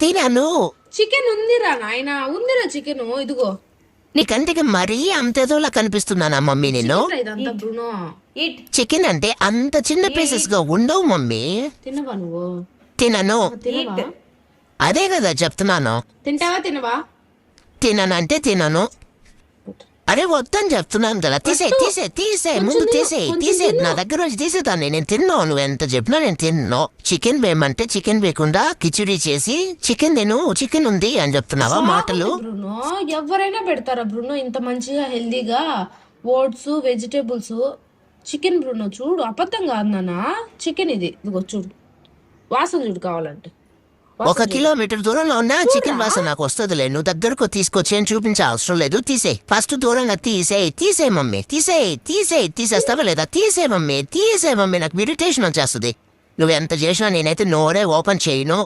తినను. చికెన్ ఉందిరా నాయన, ఉందిరా చికెన్, ఇదిగో. నీకంటే మరీ అంతేదోలా కనిపిస్తున్నానా మమ్మీ నేను? ఇదంతా బ్రూనో. ఈట్. చికెన్ అంటే అంత చిన్న పీసెస్ గా ఉండవు మమ్మీ. తినవా నువ్వు? తినను. తినవా? అదే కదా చెప్తున్నాను. తింటావా తినవా? తిననంటే తినను. అరే వద్దని చెప్తున్నాను కదా. తీసే ముందు తీసే నా దగ్గర వచ్చి తీసేదాన్ని. నేను తిన్నాను. నువ్వు ఎంత చెప్పినా నేను తిన్నాను. చికెన్ వేయమంటే చికెన్ వేయకుండా కిచిడి చేసి చికెన్ చికెన్ ఉంది అని చెప్తున్నావా మాటలు? బ్రూనో ఎవరైనా పెడతారా బ్రూనో ఇంత మంచిగా హెల్దీగా? Oats, vegetables, chicken. బ్రూనో చూడు, అబద్ధం కాదు నాన్న. చికెన్ ఇదిగో చూడు, వాసన చూడు కావాలంటే. 1 కిలోమీటర్ దూరంలో ఉన్న చికెన్ వాసన నాకు వస్తుందిలే. నువ్వు దగ్గరకు తీసుకొచ్చి ఏం చూపించే అవసరం లేదు. ఫస్ట్ దూరంగా తీసే మమ్మీ. తీసేస్తావా లేదా? తీసే మమ్మీ. నాకు ఇరిటేషన్ వచ్చేస్తుంది. నువ్వు ఎంత చేసినా నేనైతే నోరే ఓపెన్ చేయను.